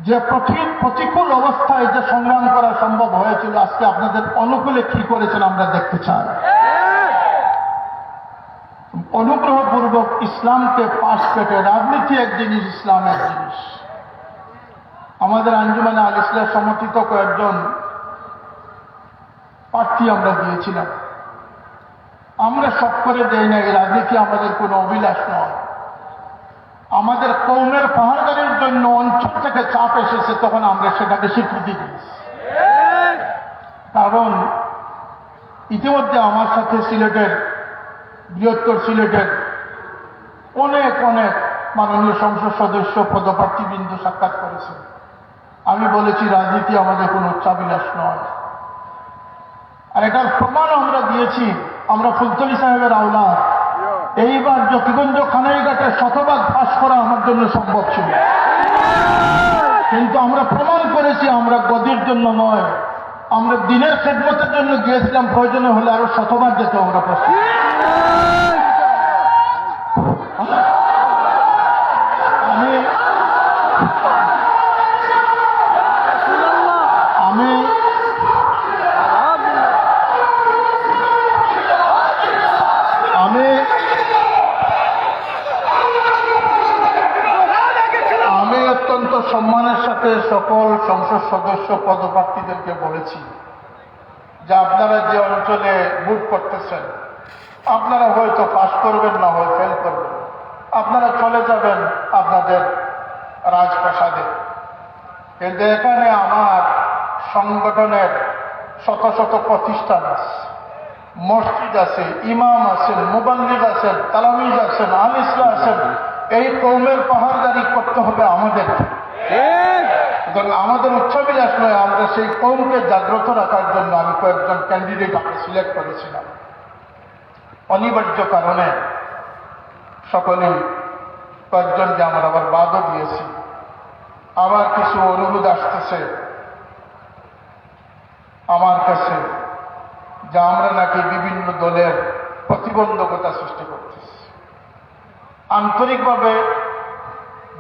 যে প্রতিকূল অবস্থায় যে সংগ্রাম করা সম্ভব হয়েছিল, আজকে আপনাদের অনুকূলে কি করেছেন আমরা দেখতে চাই। অনুগ্রহপূর্বক ইসলামকে পাশ কেটে রাজনীতি এক জিনিস, ইসলাম এক জিনিস। আমাদের আঞ্জুমানে আল ইসলাম সমর্থিত কয়েকজন প্রার্থী আমরা দিয়েছিলাম। আমরা সব করে দেই না, এই রাজনীতি আমাদের কোনো অভিলাষ নয়। আমাদের কৌমের পাহাড়দারির জন্য অঞ্চল থেকে চাপ এসেছে, তখন আমরা সেটাকে স্বীকৃতি দিয়েছি। কারণ ইতিমধ্যে আমার সাথে সিলেটের, বৃহত্তর সিলেটের অনেক অনেক মাননীয় সংসদ সদস্য পদপ্রার্থীবৃন্দ সাক্ষাৎ করেছে। আমি বলেছি রাজনীতি আমাদের কোনো উচ্চাবিলাস নয়। আর এটার প্রমাণ আমরা দিয়েছি। আমরা ফুলতলি সাহেবের আওলাদ। এইবার জ্যোতিগঞ্জ খানাইঘাটে শতভাগ পাস করা আমার জন্য সম্ভব ছিল, কিন্তু আমরা প্রমাণ করেছি আমরা গদির জন্য নয়, আমরা দিনের খেদমতের জন্য গিয়েছিলাম। প্রয়োজনে হলে আরো শতভাগ যেতে আমরা প্রস্তুত। আমি অত্যন্ত সম্মানের সাথে সকল সংসদ সদস্য পদপ্রার্থীদেরকে বলেছি যে আপনারা যে অঞ্চলে ভোট করতেছেন, আপনারা হয়তো পাস করবেন, না হয় ফেল করবেন, আপনারা চলে যাবেন আপনাদের রাজপ্রাসাদে। কিন্তু এখানে আমার সংগঠনের শত শত প্রতিষ্ঠান আছে, মসজিদ আছে, ইমাম আছেন, মুবাল্লিগ আছেন, তালামিজ আছেন, আল ইসলাম আছেন। এই কৌমের পাহাড়দারি করতে হবে আমাদের। আমাদের উচ্চাবিলাস নয়, আমরা সেই কৌমকে জাগ্রত রাখার জন্য আমি কয়েকজন ক্যান্ডিডেট আমরা সিলেক্ট করেছিলাম। অনিবার্য কারণে সকলেই কয়েকজনকে আমরা আবার বাদও দিয়েছি। আবার কিছু অনুরোধ আসতেছে আমার কাছে যে আমরা নাকি বিভিন্ন দলের প্রতিবন্ধকতা সৃষ্টি করতেছি। আন্তরিকভাবে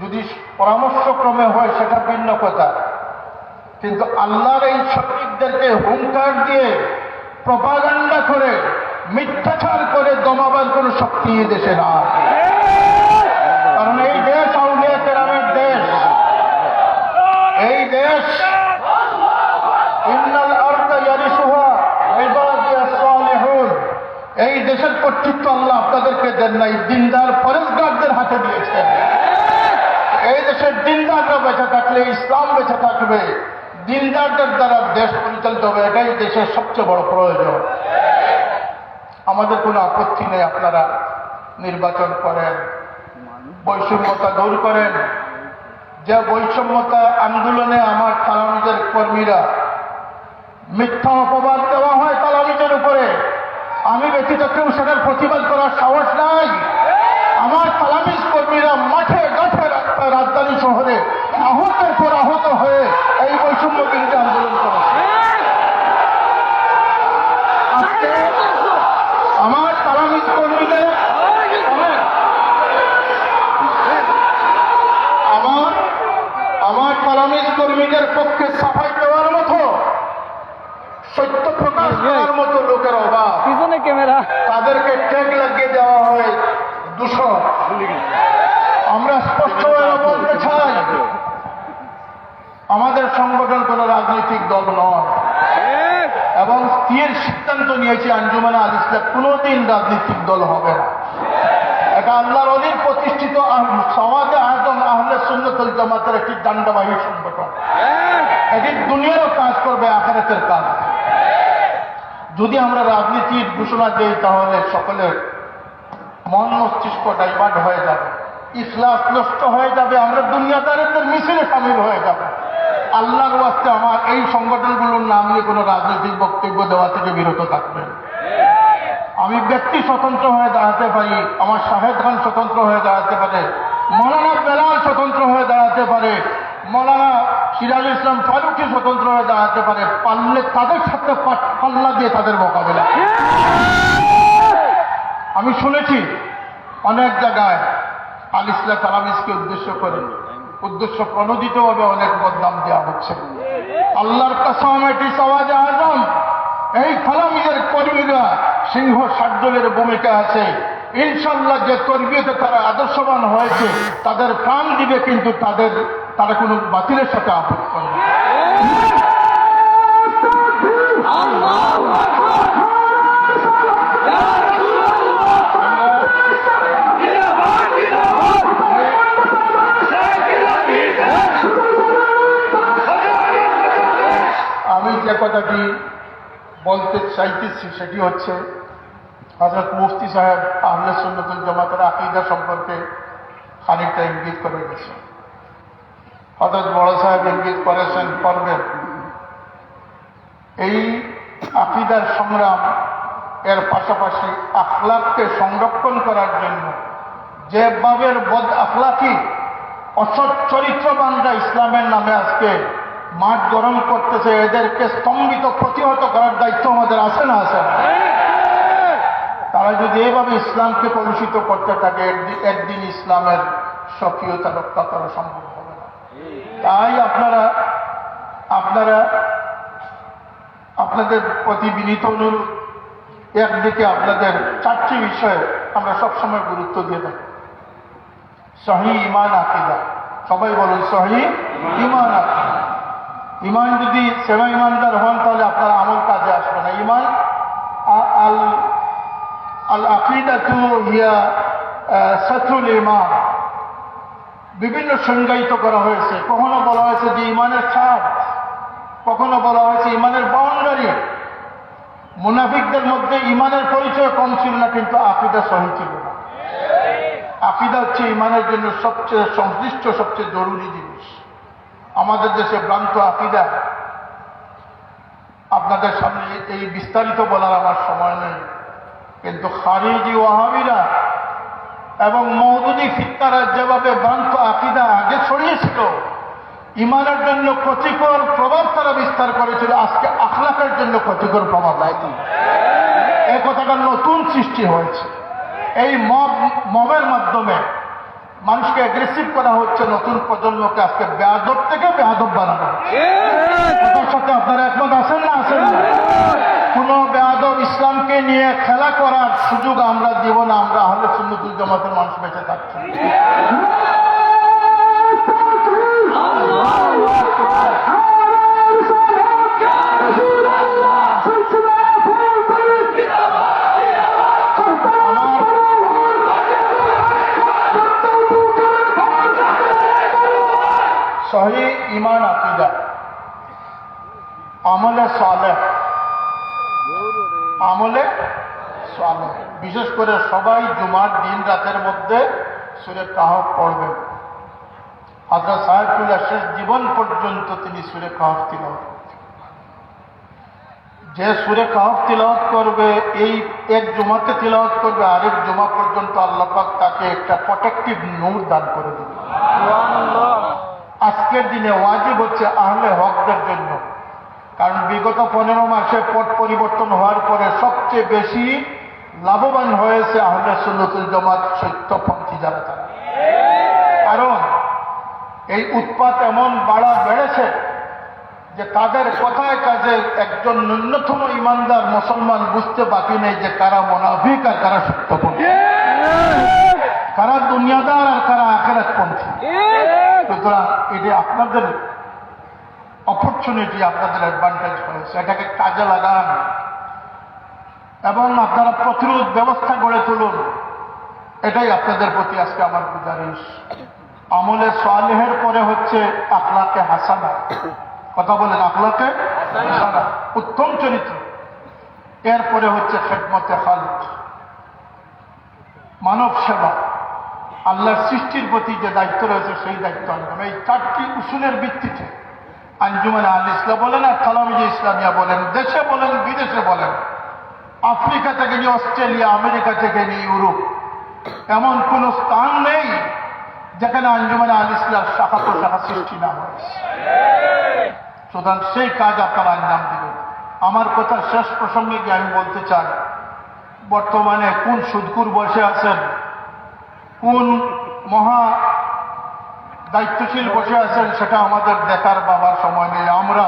যদি পরামর্শক্রমে হয় সেটা ভিন্ন কথা, কিন্তু আল্লাহর এই সৈনিকদেরকে হুঙ্কার দিয়ে, প্রপাগান্ডা করে, মিথ্যাচার করে দমাবার কোন শক্তি এই দেশে না। কারণ এই দেশ আউলিয়া কেরামের দেশ। এই দেশ ইন্নাল আরদা ইয়ারিসুহা ইবাদিয়াস সালিহুন। এই দেশের কর্তৃত্ব আল্লাহ আপনাদেরকে দেন নাই, দিনদার পরেশগারদের হাতে দিয়েছেন। এই দেশের দিনদাররা বেঁচে থাকলে ইসলাম বেঁচে থাকবে, দিনদারদের দ্বারা দেশ পরিচালিত হবে। এটাই দেশের সবচেয়ে বড় প্রয়োজন। আমাদের কোনো আপত্তি নেই, আপনারা নির্বাচন করেন, বৈষম্যতা দূর করেন। যে বৈষম্যতা আন্দোলনে আমার তালামিজের কর্মীরা মিথ্যা অপবাদ দেওয়া হয় তালামিজের উপরে, আমি ব্যতীত কেউ সেটার প্রতিবাদ করার সাহস নাই। আমার তালামিজ কর্মীরা মাঠে ঘাটে রাজধানী শহরে আহতের পর আহত হয়ে এই বৈষম্য বিরোধী আন্দোলন করেছে। আমার তালামিজ কর্মীদের আমার তালামিজ কর্মীদের পক্ষে সাফাই দেওয়ার মতো, সত্য প্রকাশ করার মতো লোকের অভাব। পিছনে ক্যামেরা, তাদেরকে ট্যাগ লাগিয়ে দেওয়া হয় দূষণ। আমরা স্পষ্টভাবে বলতে চাই, আমাদের সংগঠন কোন রাজনৈতিক দল নয়, এবং স্থির সিদ্ধান্ত নিয়েছি আঞ্জুমানে আল ইসলাম কোনদিন রাজনৈতিক দল হবে না। এটা আল্লাহর ওলির প্রতিষ্ঠিত সওয়াদে আজম আহলে সুন্নাত ওয়াল জামাতের একটি ডান্ডাবাহী সংগঠন। এটি দুনিয়ারও কাজ করবে, আখিরাতের কাজ। যদি আমরা রাজনীতির ঘোষণা দিই তাহলে সকলের মন মস্তিষ্ক ডাইভার্ট হয়ে যাবে, ইখলাস নষ্ট হয়ে যাবে, আমরা দুনিয়াদারদের মিছিলে সামিল হয়ে যাব। আল্লাহর ওয়াস্তে আমার এই সংগঠনগুলোর নাম নিয়ে কোনো রাজনৈতিক বক্তব্য দেওয়া থেকে বিরত থাকবেন। আমি ব্যক্তি স্বতন্ত্র হয়ে দাঁড়াতে পারি, আমার শাহেদ খান স্বতন্ত্র হয়ে দাঁড়াতে পারে, মৌলানা বেলাল স্বতন্ত্র হয়ে দাঁড়াতে পারে, মৌলানা সিরাজুল ইসলাম ফারুকি স্বতন্ত্র হয়ে দাঁড়াতে পারে। পারলে তাদের সাথে পাল্লা দিয়ে তাদের মোকাবেলা। আমি শুনেছি অনেক জায়গায় আল ইসলাম তালামিজকে উদ্দেশ্য করে উদ্দেশ্য প্রণোদিতভাবে অনেক বদনাম দেওয়া হচ্ছে। আল্লাহর কসম, এটি সওয়াজে আজম, এই ফালামিদের কর্মীরা সিংহ শার্দুলের ভূমিকা আছে। ইনশাল্লাহ যে তরবিয়তে তারা আদর্শবান হয়েছে তাদের প্রাণ দিবে, কিন্তু তারা কোনো বাতিলের সাথে আপত্তি করবে। আমি যে কথাটি বলতে চাইতেছি সেটি হচ্ছে, হযরত মুফতি সাহেব আহলে সুন্নাত ওয়াল জামাতের আকীদা সম্পর্কে খানিকটা ইঙ্গিত করে গেছে। হযরত বড় সাহেব ইঙ্গিত করেছেন, করবেন। এই আকীদার সংগ্রাম এর পাশাপাশি আখলাককে সংরক্ষণ করার জন্য যে বাবের বদ আখলাকি অসৎ চরিত্রবানরা ইসলামের নামে আজকে মাঠ গরম করতেছে, এদেরকে স্তম্ভিত প্রতিহত করার দায়িত্ব আমাদের আছে না? আছে না? তারা যদি এভাবে ইসলামকে কলুষিত করতে থাকে, একদিন ইসলামের স্বকীয়তা রক্ষা করা সম্ভব হবে না। তাই আপনাদের প্রতি বিনীত অনুরোধ, একদিকে আপনাদের 4টি বিষয়ে আমরা সবসময় গুরুত্ব দিয়ে থাকি। সহিহ ঈমান আকীদা, সবাই বলুন সহিহ ঈমান আকীদা। ঈমান যদি সেবা ঈমানদার হন তাহলে আপনার আমল কাজে আসবে না। ঈমান আল আকীদাতু হিয়া সাতরুল ঈমান, বিভিন্ন সংজ্ঞায়িত করা হয়েছে। কখনো বলা হয়েছে যে ঈমানের ছাদ, কখনো বলা হয়েছে ঈমানের বাউন্ডারি। মুনাফিকদের মধ্যে ঈমানের পরিচয় কম ছিল না, কিন্তু আকীদা সহি ছিল না। আকীদা হচ্ছে ঈমানের জন্য সবচেয়ে সংশ্লিষ্ট, সবচেয়ে জরুরি জিনিস। আমাদের দেশে ভ্রান্ত আকীদা, আপনাদের সামনে এই বিস্তারিত বলার আমার সময় নেই, কিন্তু খারিজি ওয়াহাবিরা এবং মওদুদি ফিতনারা যেভাবে ভ্রান্ত আকীদা আগে ছড়িয়েছিল, ঈমানের জন্য ক্ষতিকর প্রভাব তারা বিস্তার করেছিল, আজকে আখলাকের জন্য ক্ষতিকর প্রভাব লাইতি। এই কথাটা নতুন সৃষ্টি হয়েছে। এই মবের মাধ্যমে মানুষকে অ্যাগ্রেসিভ করা হচ্ছে, নতুন প্রজন্মকে আজকে বেয়াদব থেকে বেয়াদব বানানো হচ্ছে। কথার সাথে আপনারা একমত আছেন না? আছেন না? কোন বেয়াদব ইসলামকে নিয়ে খেলা করার সুযোগ আমরা দিব না। আমরা আহলে সুন্নাত ওয়াল জামাতের মানুষ বেঁচে থাকছি। সহিহ ঈমান আকীদা, আমলে সালেহ, আমলে সালেহ। বিশেষ করে সবাই জুমার দিন রাতের মধ্যে সূরা কাহফ পড়বেন। হযরত সাহেবুল্লাহ শেষ জীবন পর্যন্ত তিনি সূরা কাহফ তিলাওয়াত করতেন। যে সূরা কাহফ তিলাওয়াত করবে, এই এক জুমাতে তিলাওয়াত করবে, আরেক জুমা পর্যন্ত আল্লাহ পাক তাকে একটা প্রোটেক্টিভ নূর দান করে দিবেন। আজকের দিনে ওয়াজিব হচ্ছে আহলে হকদের জন্য, কারণ বিগত 15 মাসে পট পরিবর্তন হওয়ার পরে সবচেয়ে বেশি লাভবান হয়েছে আহলে সুন্নাত ওয়াল জামাত সত্যপন্থী যারা তারা। কারণ এই উৎপাত এমন বেড়েছে যে তাদের কথায় কাজে একজন ন্যূনতম ইমানদার মুসলমান বুঝতে বাকি নেই যে কারা মুনাফিক আর কারা সত্যপন্থী, কারা দুনিয়াদার আর কারা আখিরাতপন্থী। সুতরাং এটি আপনাদের অপরচুনিটি, আপনাদের অ্যাডভান্টেজ হয়েছে, এটাকে কাজে লাগান এবং আপনারা প্রতিরোধ ব্যবস্থা গড়ে তুলুন। এটাই আপনাদের প্রতি আজকে আমার গুজারিশ। আমলে সালেহের পরে হচ্ছে আখলাকে হাসানা। কথা বলেন, আখলাকে হাসানা, উত্তম চরিত্র। এরপরে হচ্ছে খেদমতে খালক, মানব সেবা, আল্লাহর সৃষ্টির প্রতি যে দায়িত্ব রয়েছে সেই দায়িত্ব আনবেন। এই 4টি উসুলের ভিত্তিতে আঞ্জুমান আল ইসলাম বলেন আর তালামিজে ইসলামিয়া বলেন, দেশে বলেন বিদেশে বলেন, আফ্রিকা থেকে নিয়ে অস্ট্রেলিয়া, আমেরিকা থেকে নিয়ে ইউরোপ, এমন কোন স্থান নেই যেখানে আঞ্জুমান আল ইসলাম শাখা প্রশাখা সৃষ্টি না হয়েছে। সুতরাং সেই কাজ আপনারা আঞ্জাম দিবেন। আমার কথা শেষ প্রসঙ্গে গিয়ে আমি বলতে চাই, বর্তমানে কোন সুদকুর বসে আছেন, কোন মহা দায়িত্বশীল বসে আছেন সেটা আমাদের দেখার বাবার সময় নেই। আমরা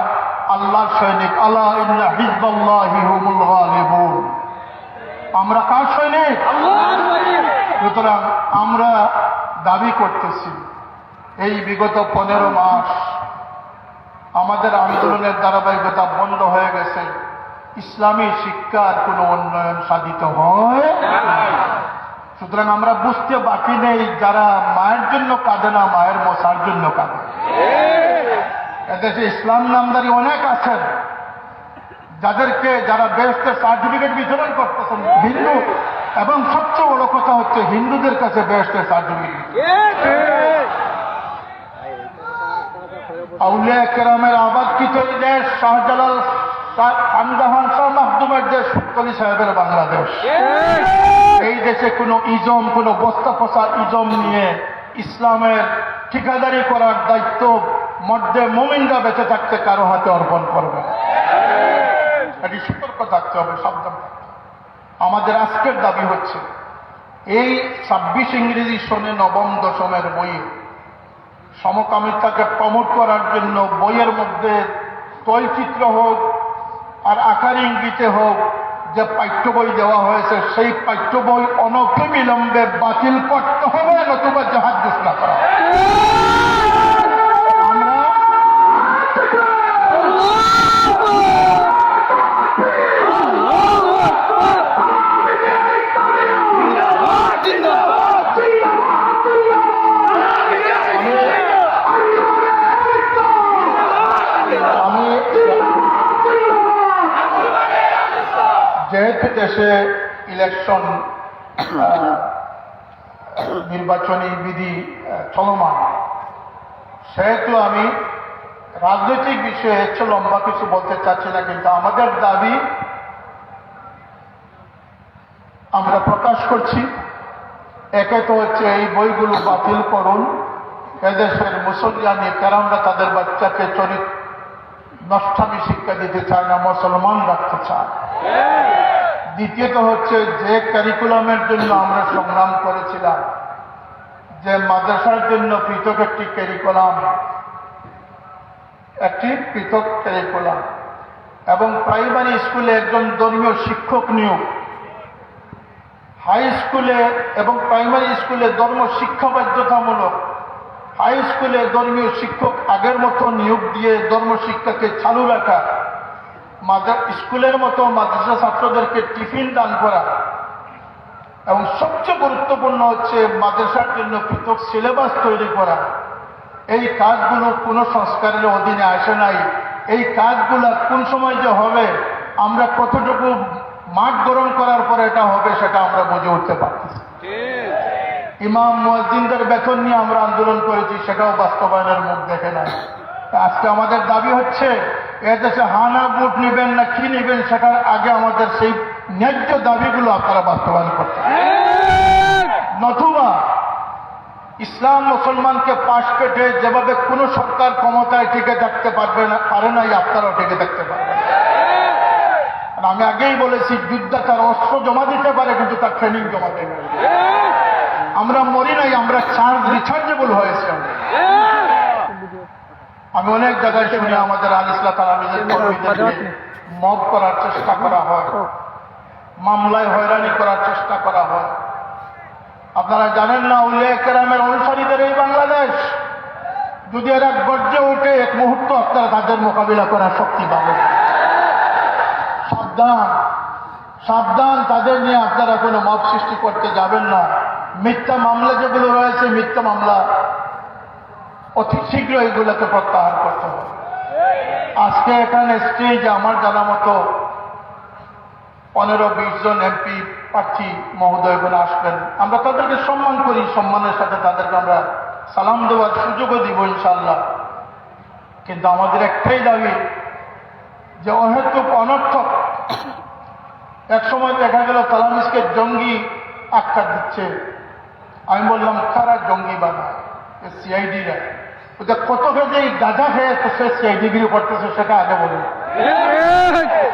আল্লাহর সৈনিক, আলা ইন্না হিজবাল্লাহি হুমুল গালিবুন। আমরা কার সৈনিক? সুতরাং আমরা দাবি করতেছি এই বিগত 15 মাস আমাদের আন্দোলনের ধারাবাহিকতা বন্ধ হয়ে গেছে, ইসলামী শিক্ষার কোনো উন্নয়ন সাধিত হয়। সুতরাং আমরা বুঝতে বাকি নেই যারা মায়ের জন্য কাঁদে না, মায়ের মশার জন্য কাঁদে। এদেশে ইসলাম নামদারি অনেক আছেন যারা বেহেশতের সার্টিফিকেট বিতরণ করতেছেন হিন্দু, এবং সবচেয়ে বড় কথা হচ্ছে হিন্দুদের কাছে বেহেশতের সার্টিফিকেট। আউলিয়া কেরামের আবাদকৃত এই দেশ, শাহজালাল খানজাহান শাহ মাহদুমের দেশ, কলি সাহেবের বাংলাদেশ। এই দেশে কোনো ইজম, কোনো বস্তা ফসা ইজম নিয়ে ইসলামের ঠিকাদারি করার দায়িত্ব মধ্যে মুমিনরা বেঁচে থাকতে কারো হাতে অর্পণ করবে। এটি সতর্ক থাকতে হবে, সাবধান থাকতে হবে। আমাদের আজকের দাবি হচ্ছে এই 26 ইংরেজি সনে নবম দশমের বইয়ে সমকামিতাকে প্রমোট করার জন্য বইয়ের মধ্যে তৈলচিত্র হোক আর আকার ইঙ্গিতে হোক যে পাঠ্য বই দেওয়া হয়েছে, সেই পাঠ্য বই অনতিবিলম্বে বাতিল করতে হবে, নতুবা জাহাজ ঘোষণা করা হবে। আমরা যেহেতু দেশে ইলেকশন নির্বাচনী বিধি চলমান, সেহেতু আমি রাজনৈতিক বিষয়ে একটু লম্বা কিছু বলতে চাচ্ছি না, কিন্তু আমাদের দাবি আমরা প্রকাশ করছি। একে তো হচ্ছে এই বইগুলো বাতিল করুন, এদেশের মুসলমানি কেরামরা তাদের বাচ্চাকে নষ্টামি শিক্ষা দিতে চায় না, মুসলমান রাখতে চায়। দ্বিতীয়ত হচ্ছে যে ক্যারিকুলামের জন্য আমরা সংগ্রাম করেছিলাম, যে মাদ্রাসার জন্য পৃথক একটি ক্যারিকুলাম, এবং প্রাইমারি স্কুলে একজন ধর্মীয় শিক্ষক নিয়োগ, হাই স্কুলে এবং প্রাইমারি স্কুলে ধর্ম শিক্ষা বাধ্যতামূলক, হাই স্কুলে ধর্মীয় শিক্ষক আগের মতো নিয়োগ দিয়ে ধর্ম শিক্ষাকে চালু রাখা, স্কুলের মতো মাদ্রাসা ছাত্রদেরকে টিফিন দান করা, এবং সবচেয়ে গুরুত্বপূর্ণ হচ্ছে মাদ্রাসার জন্য পৃথক সিলেবাস তৈরি করা। এই কাজগুলো কোনো সংস্কারের অধীনে আসে নাই। এই কাজগুলো কোন সময় যে হবে, আমরা কতটুকু মাঠ গরম করার পরে এটা হবে সেটা আমরা বুঝে উঠতে পারতেছি। ইমাম মুয়াজ্জিনদের বেতন নিয়ে আমরা আন্দোলন করেছি, সেটাও বাস্তবায়নের মুখ দেখে নাই। আজকে আমাদের দাবি হচ্ছে এদেশে হানা ভোট নেবেন না কি নেবেন, সেটার আগে আমাদের সেই ন্যায্য দাবিগুলো আপনারা বাস্তবায়ন করতে হবে। নতুবা ইসলাম মুসলমানকে পাশ কেটে যেভাবে কোনো সরকার ক্ষমতায় টিকে থাকতে পারে নাই, আপনারাও টিকে থাকতে পারবেন। আমি আগেই বলেছি, যুদ্ধে তার অস্ত্র জমা দিতে পারে কিন্তু তার ট্রেনিং জমা দেবে। আমরা মরি নাই, আমরা চার্জ রিচার্জেবল হয়েছে। আমি অনেক জায়গায় শুনে আমাদের আলিসলা তালামিদের কর্মীদেরকে মব করার চেষ্টা করা হয়, মামলায় হয়রানি করার চেষ্টা করা হয়। আপনারা জানেন না, আউলিয়া কেরামের অনুসারীদের এই বাংলাদেশ, যদি এরা গর্জে ওঠে এক মুহূর্ত আপনারা তাদের মোকাবিলা করার শক্তি পাবেন। সাবধান, সাবধান, তাদের নিয়ে আপনারা কোনো মব সৃষ্টি করতে যাবেন না। মিথ্যা মামলা যেগুলো রয়েছে, মিথ্যা মামলা অতি শীঘ্র এগুলোকে প্রত্যাহার করতে হবে। আজকে এখানে স্টেজে আমার জানা মতো 15-20 জন এমপি প্রার্থী মহোদয়গুলো আসবেন। আমরা তাদেরকে সম্মান করি, সম্মানের সাথে তাদেরকে আমরা সালাম দেওয়ার সুযোগও দিব ইনশাআল্লাহ। কিন্তু আমাদের একটাই দাবি যে অহেতুক অনর্থক এক সময় দেখা গেল তালামিজকে জঙ্গি আখ্যা দিচ্ছে। আমি বললাম, কারা জঙ্গি বানায়? সিআইডিরা। ওদের কত কেজি গাঁজা খেয়ে সে সিআইডিগিরি করতেছে সেটা আগে বলুন।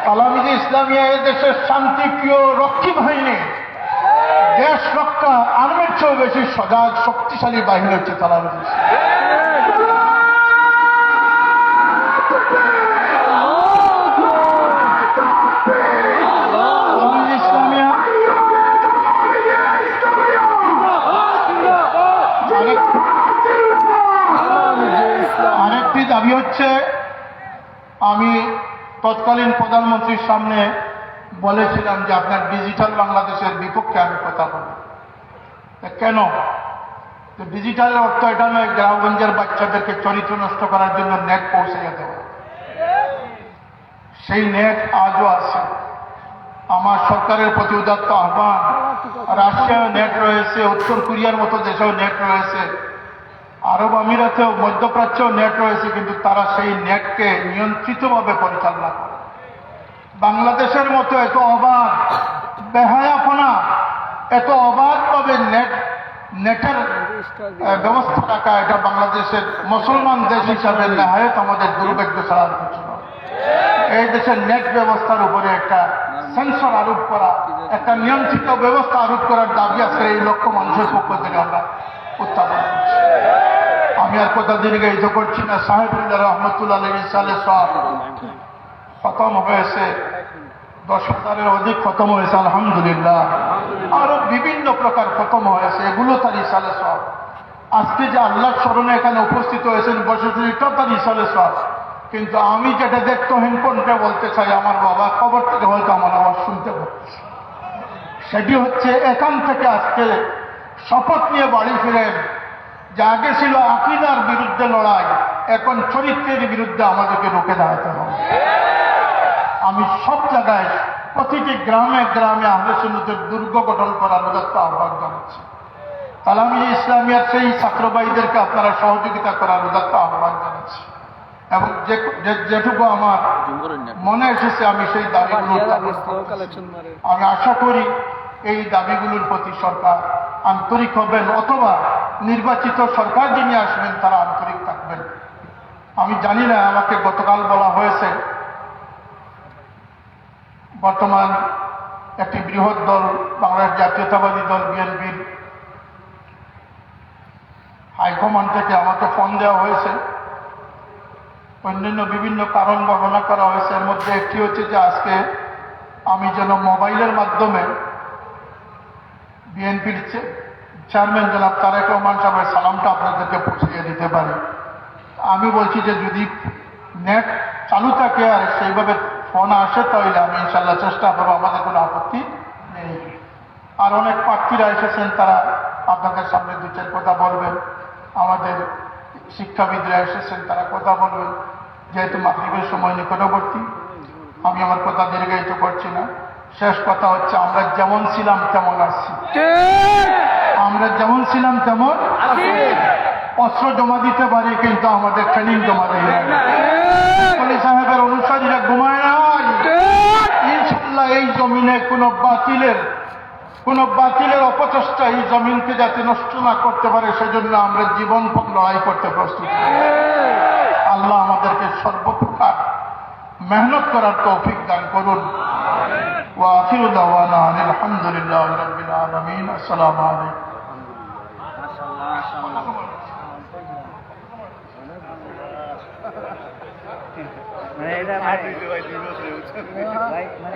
তালামিজে ইসলামিয়া এদেশের শান্তিপ্রিয় রক্ষী বাহিনী, দেশ রক্ষা আর্মির চেয়েও বেশি সজাগ শক্তিশালী বাহিনী হচ্ছে তালামিজে ইসলামিয়া। দাবি হচ্ছে, আমি তৎকালীন প্রধানমন্ত্রীর সামনে বলেছিলাম যে আপনার ডিজিটাল বাংলাদেশের বিপক্ষে আমি কথা বলি। কেন? ডিজিটালের অর্থ এটা নয় গ্রামগঞ্জের বাচ্চাদেরকে চরিত্র নষ্ট করার জন্য নেট পৌঁছে যেতে হবে। সেই নেট আজও আছে। আমার সরকারের প্রতি উদাত্ত আহ্বান, রাশিয়ায় নেট রয়েছে, উত্তর কোরিয়ার মতো দেশেও নেট রয়েছে, আরব আমিরাতেও, মধ্যপ্রাচ্যেও নেট রয়েছে, কিন্তু তারা সেই নেটকে নিয়ন্ত্রিতভাবে পরিচালনা করে। বাংলাদেশের মতো এত অবাধ বেহায়াপনা, এত অবাধভাবে নেটের ব্যবস্থা রাখা, এটা বাংলাদেশের মুসলমান দেশ হিসাবে নেহায়ত আমাদের দুর্ভাগ্য ছাড়ার কিছু নয়। এই দেশের নেট ব্যবস্থার উপরে একটা সেন্সর আরোপ করা, একটা নিয়ন্ত্রিত ব্যবস্থা আরোপ করার দাবি আজকে এই লক্ষ মানুষের পক্ষ থেকে আমরা উত্থাপন করছি। আমি আর কথা দীর্ঘায়িত করছি না। সাহেবুল্লাহ রহমতুল্লাহ ইসালে সব খতম হয়েছে, 10,000-এর অধিক খতম হয়েছে আলহামদুলিল্লাহ। আরো বিভিন্ন প্রকার খতম হয়েছে, এগুলো তার ইসালে সব। আজকে যে আল্লাহর স্মরণে এখানে উপস্থিত হয়েছেন বসেছেন, এটাও তার ইসালে সব। কিন্তু আমি যেটা দেখতহীন কোনটা বলতে চাই, আমার বাবা খবর থেকে হয়তো আমার আওয়াজ শুনতে পাচ্ছি, সেটি হচ্ছে এখান থেকে আজকে শপথ নিয়ে বাড়ি ফিরেন যে আগে ছিল আকীদার বিরুদ্ধে লড়াই, এখন চরিত্রের বিরুদ্ধে আমাদেরকে রুখে দাঁড়াতে হবে। আমি সব জায়গায় প্রতিটি গ্রামে গ্রামে আহলে সুন্নতের দুর্গ গঠন করার উদাত্ত আহ্বান জানাচ্ছি। তালামি ইসলামিয়ার সেই ছাত্রবাহীদেরকে আপনারা সহযোগিতা করার উদাত্ত আহ্বান জানাচ্ছি। এবং যেটুকু আমার মনে এসেছে আমি সেই দাবিগুলো, আমি আশা করি এই দাবিগুলোর প্রতি সরকার আন্তরিক হবেন, অথবা নির্বাচিত সরকার যিনি আসবেন তারা আন্তরিক থাকবেন। আমি জানি না, আমাকে গতকাল বলা হয়েছে বর্তমান একটি বৃহৎ দল, বাংলাদেশ জাতীয়তাবাদী দল বিএনপির হাইকমান্ড থেকে আমাকে ফোন দেওয়া হয়েছে, অন্যান্য বিভিন্ন কারণ বর্ণনা করা হয়েছে। এর মধ্যে একটি হচ্ছে যে আজকে আমি যেন মোবাইলের মাধ্যমে বিএনপির চেয়ারম্যান জনাব তারেক রহমান সাহেবের সালামটা আপনাদেরকে পৌঁছিয়ে দিতে পারি। আমি বলছি যে যদি নেট চালু থাকে আর সেইভাবে ফোন আসে তাহলে আমি ইনশাল্লাহ চেষ্টা করবো, আমাদের কোনো আপত্তি নেই। আর অনেক প্রার্থীরা এসেছেন, তারা আপনাদের সামনে দু চার কথা বলবেন। আমাদের শিক্ষাবিদরা এসেছেন, তারা কথা বলবেন। যেহেতু মাগরিবের সময় নিকটবর্তী, আমি আমার কথা দীর্ঘায়িত করছি না। শেষ কথা হচ্ছে, আমরা যেমন ছিলাম তেমন আসছি, আমরা যেমন ছিলাম তেমন অস্ত্র জমা দিতে পারি, কিন্তু আমাদের ট্রেনিং জমা দেয় না। আলী সাহেবের অনুসারীরা ঘুমায় নাই। ইনশাল্লাহ এই জমিনে কোনো বাতিলের অপচেষ্টা এই জমিনকে যাতে নষ্ট না করতে পারে, সেজন্য আমরা জীবনপণ লড়াই করতে প্রস্তুত। আল্লাহ আমাদেরকে সর্বপ্রকার মেহনত করার তৌফিক দান করুন। ওয়া আখিরু দাওয়ানা আনিল হামদুলিল্লাহি রাব্বিল আলামিন। আসসালামু আলাইকুম।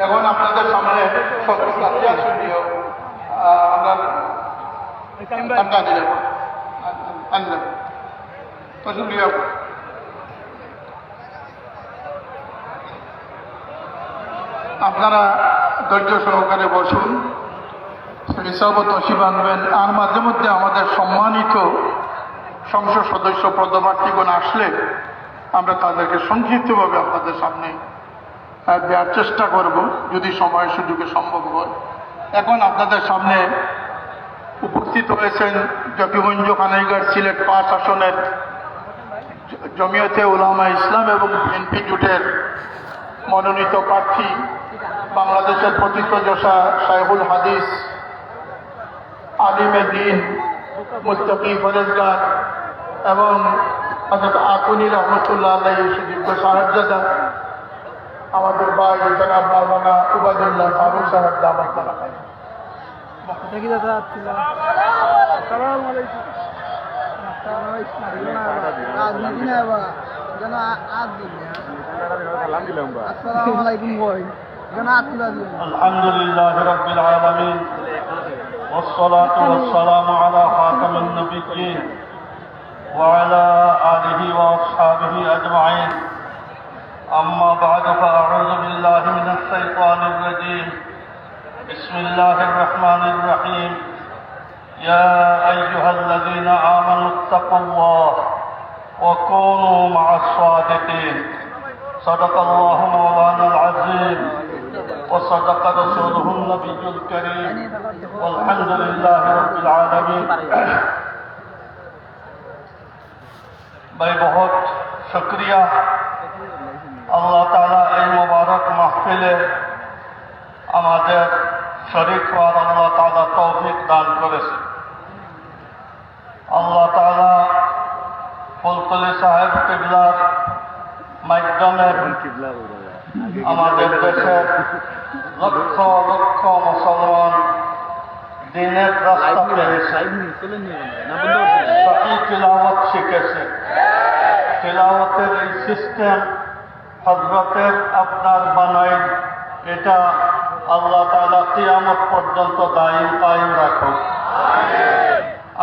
এখন আপনাদের সামনে আপনারা ধৈর্য সহকারে বসুন, হিসাবও তসিব আনবেন। আর মাঝে মধ্যে আমাদের সম্মানিত সংসদ সদস্য পদপ্রার্থীগণ আসলে আমরা তাদেরকে সংক্ষিপ্তভাবে আপনাদের সামনে দেওয়ার চেষ্টা করব, যদি সময় সুযোগে সম্ভব হয়। এখন আপনাদের সামনে উপস্থিত হয়েছেন জকিগঞ্জ, কানাইঘাট, সিলেট 5 আসনের জমিয়তে উলামা ইসলাম এবং বিএনপি জোটের মনোনীত প্রার্থী, বাংলাদেশের প্রথিতযশা শাইখুল হাদিস, আলিমে দ্বীন, মুত্তাকি ফরেজগার এবং হযরত আকুনি রহমতুল্লাহ আলাইহি সুযোগ্য সাহেবজাদা আমাদের ভাই জনাব মাওলানা উবাইদুল্লাহ ফারুক সাহেব দাওয়াত করেন। আলহামদুলিল্লাহ রাব্বিল আলামিন والصلاة والسلام على خاتم النبيين وعلى آله وأصحابه أجمعين. أما بعد فأعوذ بالله من الشيطان الرجيم. بسم الله الرحمن الرحيم. يا أيها الذين آمنوا اتقوا الله وكونوا مع الصادقين. صدق الله مولانا العظيم وصدق رسوله النبي الكريم والحمد لله رب العالمين. भाई बहुत शुक्रिया আল্লাহ তাআলা এই মোবারক মাহফিলে আমাদের শরীক হওয়ার আল্লাহ তাআলা তৌফিক দান করেছে। আল্লাহ তাআলা ফুলতলি সাহেব কিবলার মাধ্যমে আমাদের দেশের লক্ষ লক্ষ মুসলমান দিনের রাস্তা পেয়েছে, সহি তিলাওয়াত শিখেছে। তিলাওয়াতের এই সিস্টেম হযরতের আপনার বানাই, এটা আল্লাহ তাআলা কিয়ামত পর্যন্ত দায়ী কায়েম রাখুক।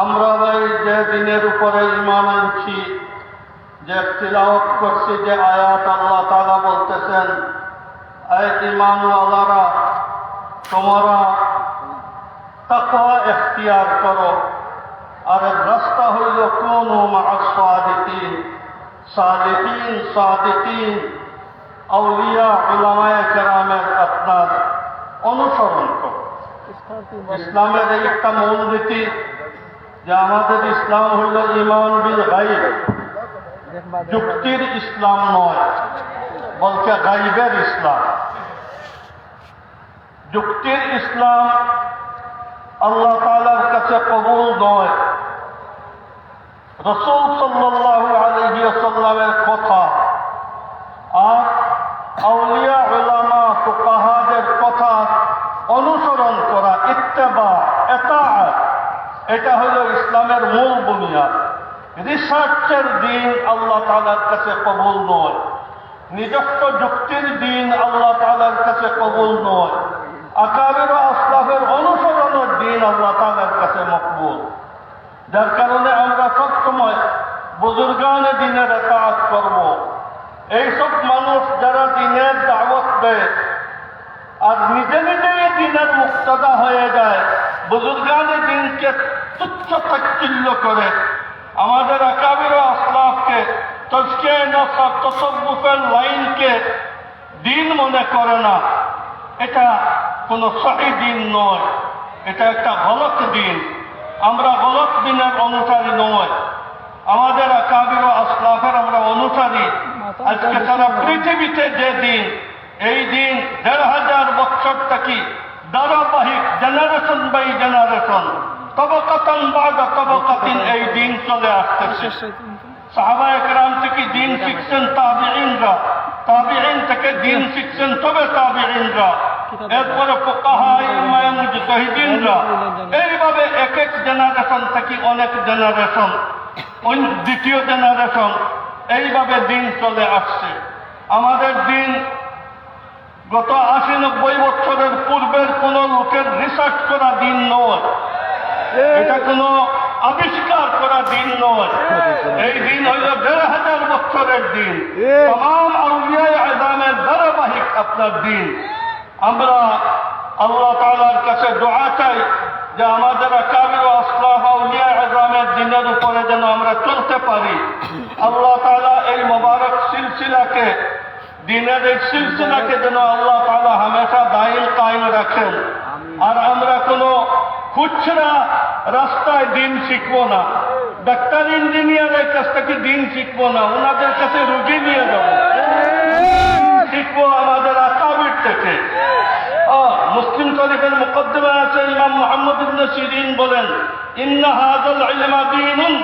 আমরা ভাই যে দিনের উপরে ঈমান আনছি, যে তিলাওয়াত করছি, যে আয়াত আল্লাহ তাআলা বলতেছেন, এই ঈমানওয়ালারা তোমরা তাকওয়া ইখতিয়ার করো। আর রাস্তা হইল কুনু মা'আস সাদিকিন, সালিহিন সাদিকিন আউলিয়া উলামায়ে কেরামের আপনার অনুসরণ করো। ইসলামের এই একটা মূলনীতি যে আমাদের ইসলাম হইল ঈমান বিল গায়ব, যুক্তির ইসলাম নয়, বলকে গায়বের ইসলাম। যুক্তির ইসলাম আল্লাহ তাআলার কাছে কবুল নয়। রাসূল সাল্লাল্লাহু আলাইহি ওয়াসাল্লামের কথা আর আউলিয়া উলামা ফুকাহাদের কথা অনুসরণ করা, ইত্তেবা, ইতাআত, এটা হলো ইসলামের মূল বুনিয়াদ। রিসার্চের দিন আল্লাহ তাআলার কাছে কবুল নয়, নিজস্ব যুক্তির দিন আল্লাহ তাআলার কাছে কবুল নয়, আকাবির ও আসলাফের অনুসরণের দিন আল্লাহ তাআলার কাছে মকবুল। যার কারণে আমরা সবসময় বুজুর্গানে দিনের ইতাআত করব। এইসব মানুষ যারা দিনের দাওয়াত দেয় আর নিজে নিজেই দিনের মুক্তাদা হয়ে যায়, বুজুর্গানে দিনকে তুচ্ছ তাচ্ছিল্য করে, আমাদের আকাবির ও আসলাফকে, তাজকিয়া নফস, তাসাব্বুফের লাইনকে দিন মনে করে না, এটা কোনো সহি দিন নয়, এটা একটা গলত দিন। আমরা গলত দিনের অনুসারী নয়, আমাদের আকাবির ও আসলাফের আমরা অনুসারী। আজকে সারা পৃথিবীতে যে দিন, এই দিন ১৫০০ বছর থেকে ধারাবাহিক জেনারেশন বাই জেনারেশন, তবকাতান বা'দা তবকাতিন এই দিন চলে আসতেছে। সাহাবায়ে কেরাম থেকে দিন শিখছেন তাবিঈনরা, তাবিঈন থেকে দিন শিখছেন তবে তাবিঈনরা, এরপরে ফুকাহা ইমাম মুজতাহিদিনরা, এইভাবে এক এক জেনারেশন থেকে অনেক জেনারেশন, দ্বিতীয় জেনারেশন, এইভাবে দিন চলে আসছে। আমাদের দিন গত ৮০-৯০ বছরের পূর্বের কোন লোকের রিসার্চ করা দিন নয়, এটা কোনো আবিষ্কার করা দিন নয়। এই দিন হইল ১৫০০ বছরের দিন, তাম আউলিয়া আযমের ধারাবাহিক আপনার দিন। আমরা আল্লাহ তাআলার কাছে দোয়া চাই যে আমাদের আকাবির ও আসলাফ আউলিয়া আযমের দিনের উপরে যেন আমরা চলতে পারি। আল্লাহ তাআলা এই মোবারক সিলসিলাকে, দিনের এই সিলসিলাকে যেন আল্লাহ তাআলা হামেশা দায়ী কায়েম রাখেন। আর আমরা কোনো খুচরা রাস্তায় দিন শিখবো না, ডাক্তার ইঞ্জিনিয়ারের কাছ থেকে দিন শিখবো না, ওনাদের কাছে রুগী নিয়ে যাবো, শিখবো আমাদের আকাবির থেকে। মুসলিম শরীফের মুকদ্দিমায় আছে, ইমাম মুহাম্মদ ইবনে সিরিন বলেন, ইন্না হাযাল ইলমা দীনুন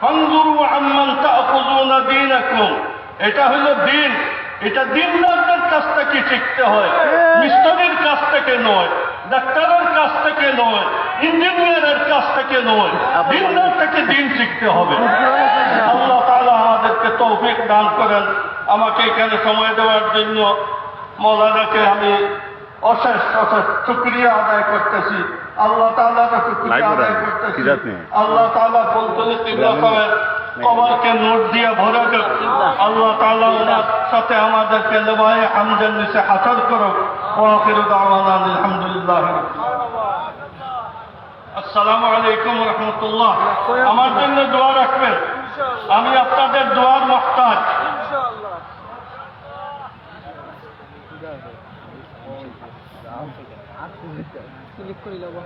ফানজুরু আম্মান তা'খুযুনা দীনাকুম। এটা হলো দিন, এটা দিনদারদের কাছ থেকে শিখতে হয়, মিস্ত্রির কাছ থেকে নয়, ডাক্তারের কাছ থেকে নয়, ইঞ্জিনিয়ারের কাছ থেকে নয়, দিনদার থেকে দিন শিখতে হবে। আল্লাহ তাআলা আমাদেরকে তৌফিক দান করেন। আমাকে এখানে সময় দেওয়ার জন্য মৌলানাকে আমি অশেষ অশেষ শুকরিয়া আদায় করতেছি, আল্লাহ তাআলার শুকরিয়া আদায় করতেছি। আল্লাহ তাআলা ফুলতলি কিবলা সাহেব কবরকে নূর দিয়ে ভরে দেব। আল্লাহ তাআলা ওনার সাথে আমাদেরকে লেবায়ে হামদের নিচে হাসর করুক। ওয়া আখিরু দাওয়ানা আলহামদুলিল্লাহ। আসসালামু আলাইকুম ওয়া রাহমাতুল্লাহ। আমার জন্য দোয়া রাখবেন, আমি আপনাদের দোয়ার মুহতাজ। ক্লিক করে যাব,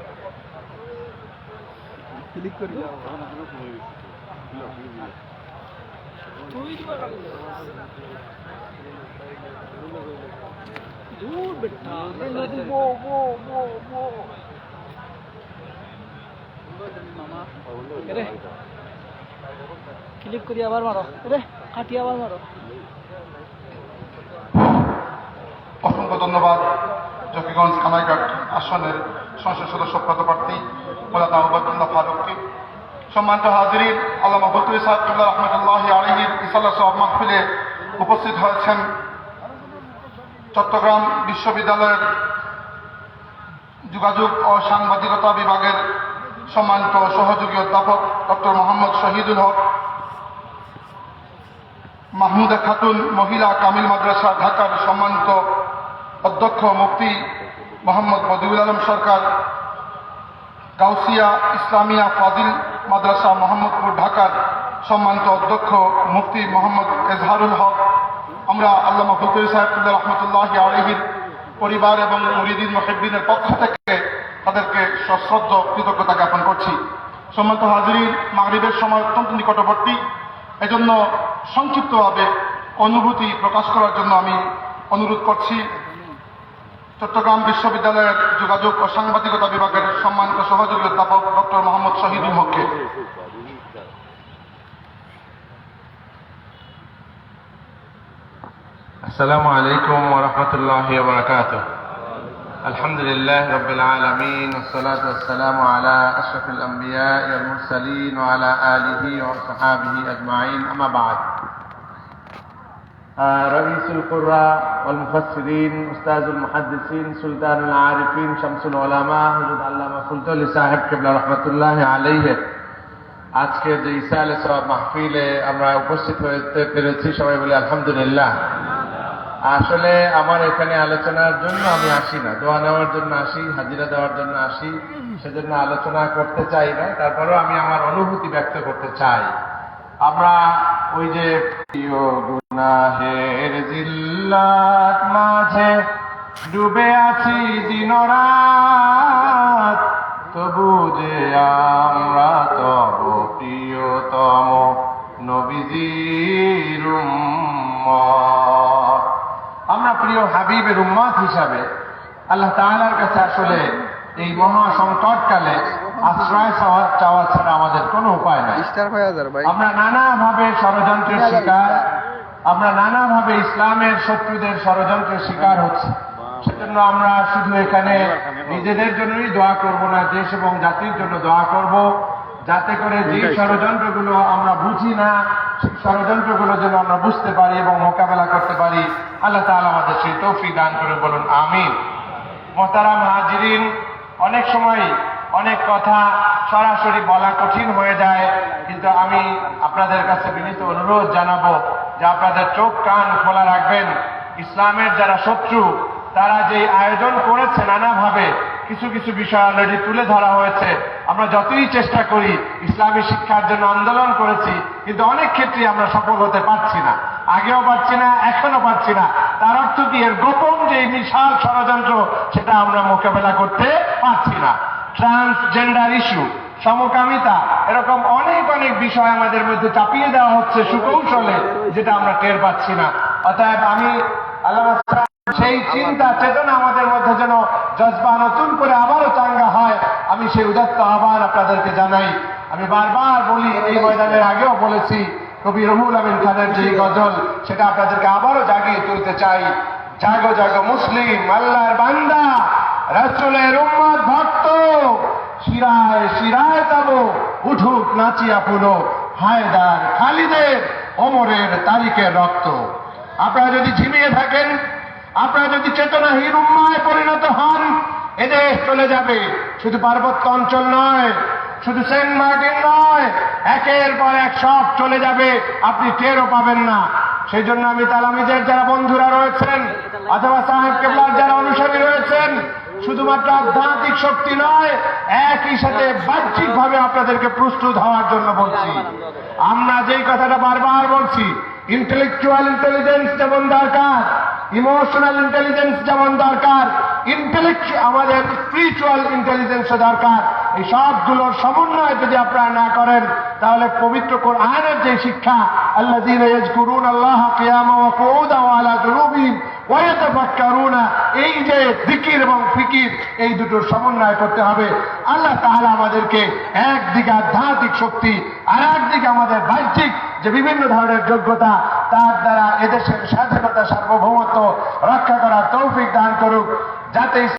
ক্লিক করে যাব। দূর বেটা ক্লিক করি আবার মারো রে, কাটি আবার মারো। অসংখ্য ধন্যবাদ জকিগঞ্জ কানাইঘাট আসনের সংসদ সদস্য পদপ্রার্থী মৌলানা আবুবকর ফারুককে। সম্মানিত হাজিরিন, আল্লামা বদরুল ইসলাম কিবলা রহমতুল্লাহি আলাইহির ইসালা সওয়াব মাহফিলে উপস্থিত হয়েছেন চট্টগ্রাম বিশ্ববিদ্যালয়ের যোগাযোগ ও সাংবাদিকতা বিভাগের সম্মানিত সহযোগী অধ্যাপক ডক্টর মোহাম্মদ শহীদুল হক, মাহমুদা খাতুন মহিলা কামিল মাদ্রাসা ঢাকার সম্মানিত অধ্যক্ষ মুফতি মোহাম্মদ বদিউল আলম সরকার, গাউসিয়া ইসলামিয়া ফাজিল মাদ্রাসা মোহাম্মদপুর ঢাকার সম্মানিত অধ্যক্ষ মুফতি মোহাম্মদ এজহারুল হক। আমরা আল্লামা ফজলুল সাহেব রহমতুল্লাহি আলাইহির পরিবার এবং মুরিদিন মুহিব্বিনের পক্ষ থেকে তাদেরকে সশ্রদ্ধ কৃতজ্ঞতা জ্ঞাপন করছি। সম্মানিত হাজিরিন, মাগরিবের সময় অত্যন্ত নিকটবর্তী, এজন্য সংক্ষিপ্তভাবে অনুভূতি প্রকাশ করার জন্য আমি অনুরোধ করছি চট্টগ্রাম বিশ্ববিদ্যালয়ের যোগাযোগ ও সাংবাদিকতা বিভাগের সম্মানিত সহযোগী অধ্যাপক ডক্টর মোহাম্মদ শহীদুল হককে। السلام عليكم ورحمة الله وبركاته. الحمد لله رب العالمين، والصلاة والسلام على أشرف الأنبياء والمرسلين وعلى آله وصحابه أجمعين، أما بعد. رئيس القراء والمفسرين، أستاذ المحدثين، سلطان العارفين، شمس العلماء حضرت علامہ فضل সাহেব কিবলা রহমতুল্লাহ আলাইহি আজকের যে ইসালে সওয়াব মাহফিলে আমরা উপস্থিত হতে পেরেছি, সবাই বলে আলহামদুলিল্লাহ। আসলে আমার এখানে আলোচনার জন্য আমি আসি না, দোয়া নেওয়ার জন্য আসি, হাজিরা দেওয়ার জন্য আসি, সেজন্য আলোচনা করতে চাই না। তারপরেও আমি আমার অনুভূতি ব্যক্ত করতে চাই। আমরা ওই যে গুনাহের জিল্লাত মাঝে ডুবে আছি দিনরাত, তবু যে আমরা তব প্রিয়তম নবীজির উম্মত। আমরা প্রিয় হাবিবের উম্মত হিসাবে আল্লাহ তাআলার কাছে আসলে এই মহা সংকটকালে আশ্রয় চাওয়া ছাড়া আমাদের কোনো উপায় নাই। আমরা নানাভাবে ষড়যন্ত্রের শিকার, আমরা নানাভাবে ইসলামের শত্রুদের ষড়যন্ত্রের শিকার হচ্ছি। সেজন্য আমরা শুধু এখানে নিজেদের জন্যই দোয়া করব না, দেশ এবং জাতির জন্য দোয়া করব, যাতে করে যে ষড়যন্ত্রগুলো আমরা বুঝি না সেই ষড়যন্ত্রগুলো যেন আমরা বুঝতে পারি এবং মোকাবেলা করতে পারি। আল্লাহ তাআলা আমাদের সেই তৌফিক দান করে, বলুন আমিন। মোহতারাম হাজিরিন, অনেক সময় অনেক কথা সরাসরি বলা কঠিন হয়ে যায়, কিন্তু আমি আপনাদের কাছে বিনীত অনুরোধ জানাবো যে আপনাদের চোখ কান খোলা রাখবেন। ইসলামের যারা শত্রু তারা যে আয়োজন করেছে নানাভাবে, কিছু কিছু বিষয় অলরেডি তুলে ধরা হয়েছে। আমরা যতই চেষ্টা করি ইসলামী শিক্ষার জন্য আন্দোলন করেছি, কিন্তু অনেক ক্ষেত্রে আমরা সফল হতে পারছি না, আগেও পারছি না, এখনো পারছি না। তার অর্থ কি, এর গোপন যে বিশাল ষড়যন্ত্র সেটা আমরা মোকাবেলা করতে পারছি না। ট্রান্সজেন্ডার ইস্যু, সমকামিতা, এরকম অনেক অনেক বিষয় আমাদের মধ্যে চাপিয়ে দেওয়া হচ্ছে সুকৌশলে, যেটা আমরা টের পাচ্ছি না। অতএব আমি আল্লামা সেই চিন্তা চেতনা আমাদের মধ্যে যেন জজবা নতুন করে আবারও চাঙ্গা হয়, আমি সেই উদাত্ত আহ্বান আপনাদেরকে জানাই। আমি বারবার বলি, এই ময়দানের আগেও বলেছি, কবি রুহুল আমিন খানের যে গজল, সেটা আপনাদেরকে আবারও জাগিয়ে তুলতে চাই। জাগো জাগো মুসলিম, আল্লাহর বান্দা, রাসূলের উম্মত ভক্ত, শিরায় শিরায় তব উঠুক নাচিয়া পুলো, হায়দার খালিদের ওমরের তারিখের রক্ত। আপনারা যদি ঝিমিয়ে থাকেন, আপনারা যদি চেতনাহীন উম্মায় পরিণত হন, এদেশ চলে যাবে। শুধু পার্বত্য অঞ্চল নয়, শুধু সেন্ট মার্টিন নয়, একের পর এক সব চলে যাবে, আপনি টেরও পাবেন না। সেই জন্য আমি তালামিদের যারা বন্ধুরা রয়েছেন অথবা সাহেব কেবলার যারা অনুসারী রয়েছেন, শুধুমাত্র আধ্যাত্মিক শক্তি নয়, একই সাথে বাহ্যিকভাবে আপনাদেরকে প্রস্তুত হওয়ার জন্য বলছি। আমরা যেই কথাটা বারবার বলছি, ইন্টেলেকচুয়াল ইন্টেলিজেন্স যেমন দরকার, ইমোশনাল ইন্টেলিজেন্স যেমন দরকার, আমাদের স্পিরিচুয়াল ইন্টেলিজেন্সও দরকার। এই সবগুলোর সমন্বয় যদি আপনারা না করেন, তাহলে পবিত্র কোরআনের যে শিক্ষা, আল্লাযীনা ইয়াযকুরুনা আল্লাহা কিয়ামান ওয়া কুউদান ওয়া আলা জুনুবিহিম ওয়া ইয়াতাফাক্কারুনা, এই যে জিকির এবং ফিকির, এই দুটোর সমন্বয় করতে হবে। আল্লাহ তাআলা আমাদেরকে একদিকে আধ্যাত্মিক শক্তি আর একদিকে আমাদের বাহ্যিক যে বিভিন্ন ধরনের যোগ্যতা, তার দ্বারা এদেশের স্বাধীনতা সার্বভৌমত্ব রক্ষা করার তৌফিক দান করুক, যাতে